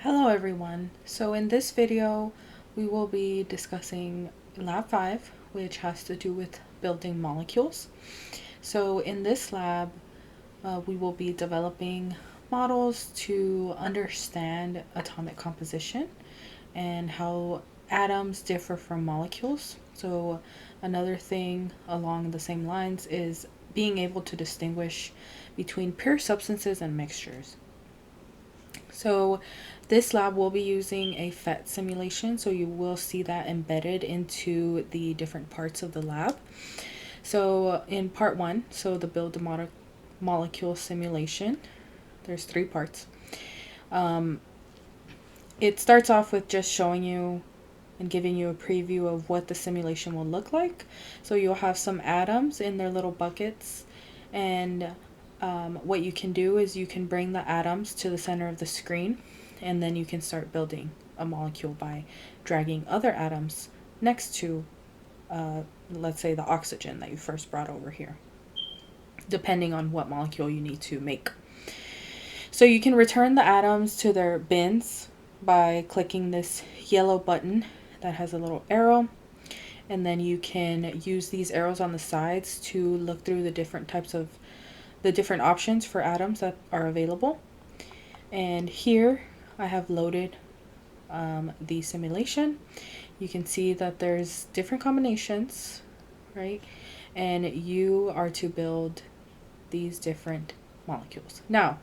Hello everyone. So in this video, we will be discussing Lab 5, which has to do with building molecules. So in this lab, we will be developing models to understand atomic composition and how atoms differ from molecules. So another thing along the same lines is being able to distinguish between pure substances and mixtures. So this lab will be using a PhET simulation, so you will see that embedded into the different parts of the lab. So in part 1, so the build a molecule simulation, there's 3 parts. It starts off with just showing you and giving you a preview of what the simulation will look like. So you'll have some atoms in their little buckets, and what you can do is you can bring the atoms to the center of the screen, and then you can start building a molecule by dragging other atoms next to, let's say, the oxygen that you first brought over here, depending on what molecule you need to make. So you can return the atoms to their bins by clicking this yellow button that has a little arrow, and then you can use these arrows on the sides to look through the different options for atoms that are available. And here I have loaded the simulation. You can see that there's different combinations, right? And you are to build these different molecules. Now,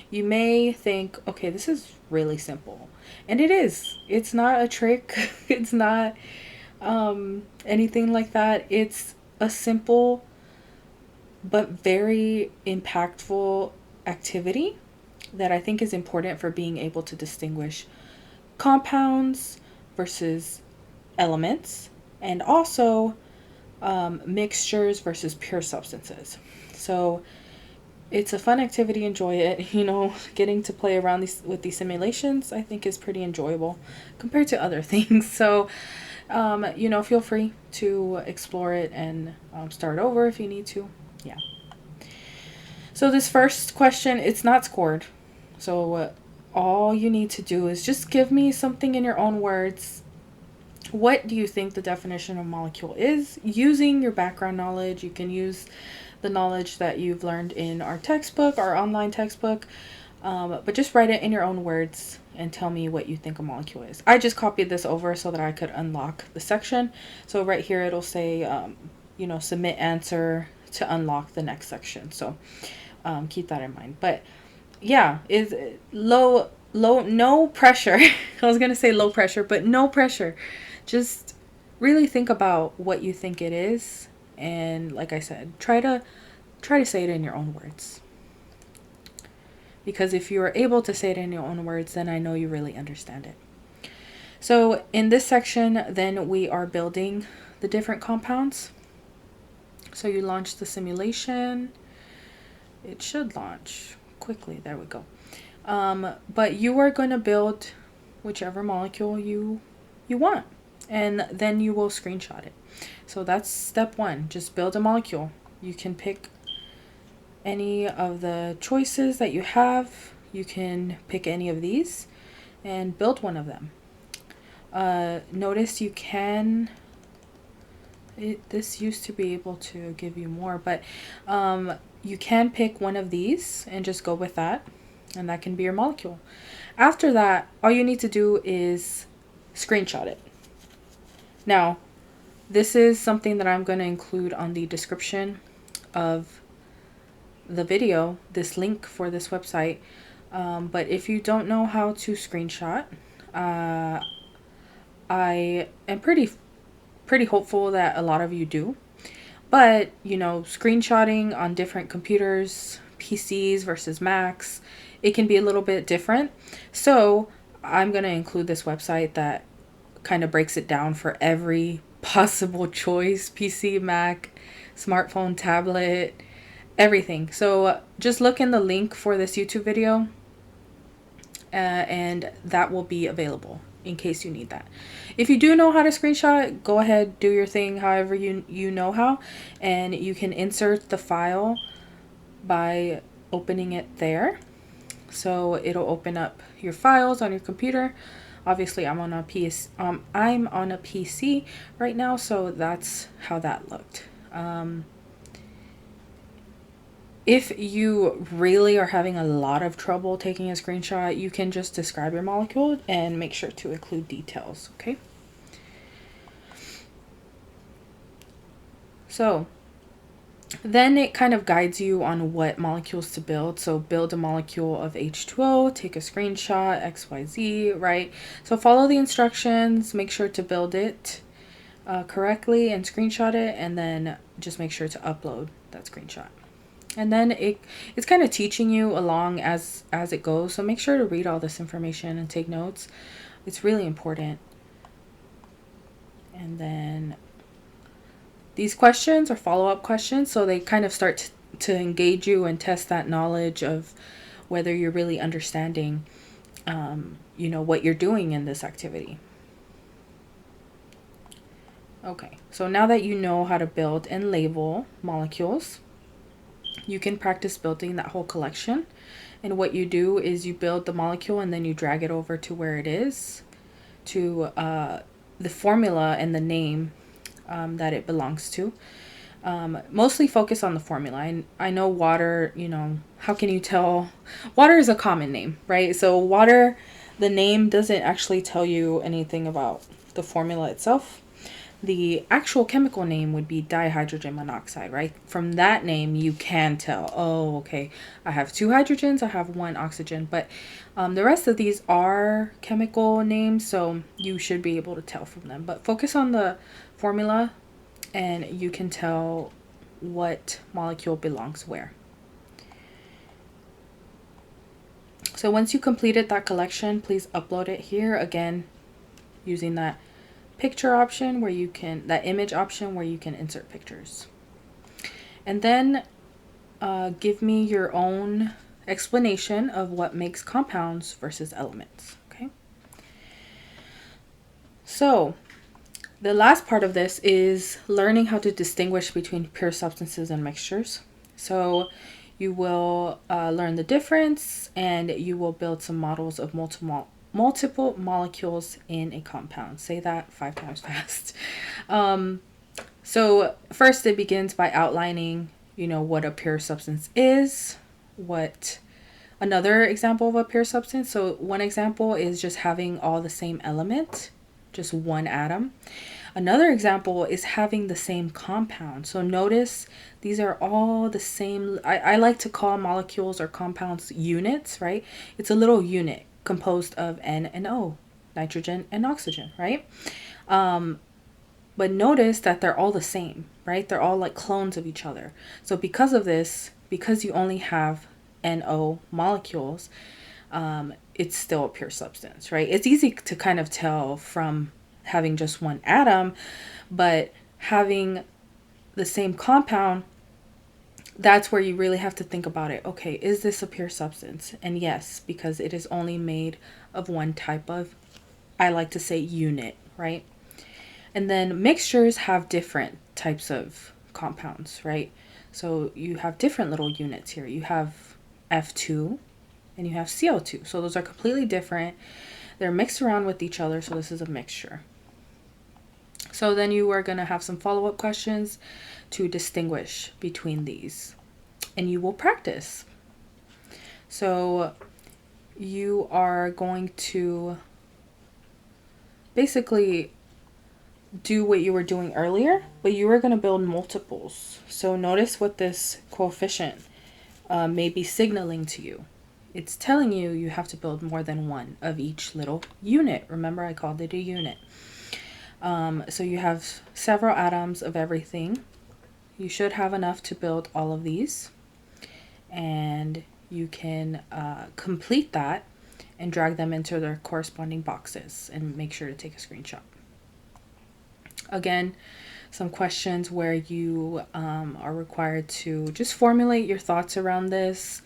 you may think, okay, this is really simple. And it is. It's not a trick. It's not anything like that. It's a simple but very impactful activity that I think is important for being able to distinguish compounds versus elements, and also mixtures versus pure substances. So it's a fun activity. Enjoy it. Getting to play around with these simulations, I think, is pretty enjoyable compared to other things. So feel free to explore it and start over if you need to. Yeah. So this first question, it's not scored. So all you need to do is just give me something in your own words. What do you think the definition of molecule is? Using your background knowledge, you can use the knowledge that you've learned in our textbook, our online textbook, but just write it in your own words and tell me what you think a molecule is. I just copied this over so that I could unlock the section. So right here it'll say, submit answer to unlock the next section. So keep that in mind. But yeah, is low, no pressure. I was going to say low pressure, but no pressure. Just really think about what you think it is. And like I said, try to say it in your own words. Because if you are able to say it in your own words, then I know you really understand it. So in this section, then we are building the different compounds. So you launch the simulation. It should launch quickly. There we go. But you are going to build whichever molecule you want, and then you will screenshot it. So that's step 1. Just build a molecule. You can pick any of the choices that you have. You can pick any of these and build one of them. Notice you can... this used to be able to give you more, but you can pick one of these and just go with that, and that can be your molecule. After that, all you need to do is screenshot it. Now, this is something that I'm going to include on the description of the video, this link for this website. But if you don't know how to screenshot, I am pretty hopeful that a lot of you do. But, screenshotting on different computers, PCs versus Macs, it can be a little bit different. So I'm going to include this website that kind of breaks it down for every possible choice: PC, Mac, smartphone, tablet, everything. So just look in the link for this YouTube video, and that will be available in case you need that. If you do know how to screenshot, go ahead, do your thing however you know how, and you can insert the file by opening it there. So it'll open up your files on your computer. Obviously, I'm on a PC right now, so that's how that looked. If you really are having a lot of trouble taking a screenshot, you can just describe your molecule and make sure to include details, okay? So then it kind of guides you on what molecules to build. So build a molecule of H2O, take a screenshot, XYZ, right? So follow the instructions, make sure to build it correctly and screenshot it, and then just make sure to upload that screenshot. And then it's kind of teaching you along as it goes. So make sure to read all this information and take notes. It's really important. And then these questions are follow-up questions, so they kind of start to engage you and test that knowledge of whether you're really understanding, what you're doing in this activity. Okay, so now that you know how to build and label molecules, you can practice building that whole collection. And what you do is you build the molecule and then you drag it over to where it is, to the formula and the name that it belongs to. Mostly focus on the formula. I know water, how can you tell? Water is a common name, right? So water, the name doesn't actually tell you anything about the formula itself. The actual chemical name would be dihydrogen monoxide, right? From that name, you can tell, oh, okay, I have 2 hydrogens, I have 1 oxygen. But the rest of these are chemical names, so you should be able to tell from them. But focus on the formula, and you can tell what molecule belongs where. So once you completed that collection, please upload it here, again, using that picture option where you can, that image option where you can insert pictures. And then give me your own explanation of what makes compounds versus elements, okay? So the last part of this is learning how to distinguish between pure substances and mixtures. So you will learn the difference, and you will build some models of multiple molecules in a compound. Say that 5 times fast. So first it begins by outlining, what a pure substance is, what another example of a pure substance. So one example is just having all the same element, just one atom. Another example is having the same compound. So notice these are all the same. I like to call molecules or compounds units, right? It's a little unit composed of N and O, nitrogen and oxygen, right? But notice that they're all the same, right? They're all like clones of each other. So because of this, because you only have NO molecules, it's still a pure substance, right? It's easy to kind of tell from having just one atom, but having the same compound, that's where you really have to think about it. Okay, is this a pure substance? And yes, because it is only made of one type of, I like to say, unit, right? And then mixtures have different types of compounds, right? So you have different little units here. You have F2 and you have CO2. So those are completely different. They're mixed around with each other, so this is a mixture. So then you are going to have some follow-up questions to distinguish between these, and you will practice. So you are going to basically do what you were doing earlier, but you are going to build multiples. So notice what this coefficient may be signaling to you. It's telling you you have to build more than one of each little unit. Remember, I called it a unit. So you have several atoms of everything. You should have enough to build all of these, and you can complete that and drag them into their corresponding boxes and make sure to take a screenshot. Again, some questions where you are required to just formulate your thoughts around this,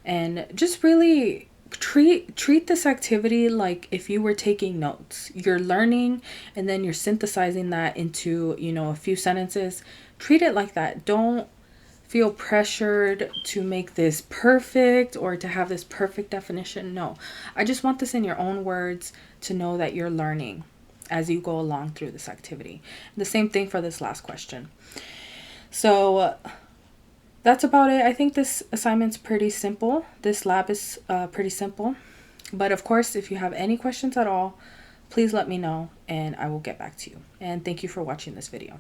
and just really treat this activity like if you were taking notes. You're learning and then you're synthesizing that into, a few sentences. Treat it like that. Don't feel pressured to make this perfect or to have this perfect definition. No, I just want this in your own words to know that you're learning as you go along through this activity. The same thing for this last question. So that's about it. I think this assignment's pretty simple. This lab is pretty simple. But of course, if you have any questions at all, please let me know and I will get back to you. And thank you for watching this video.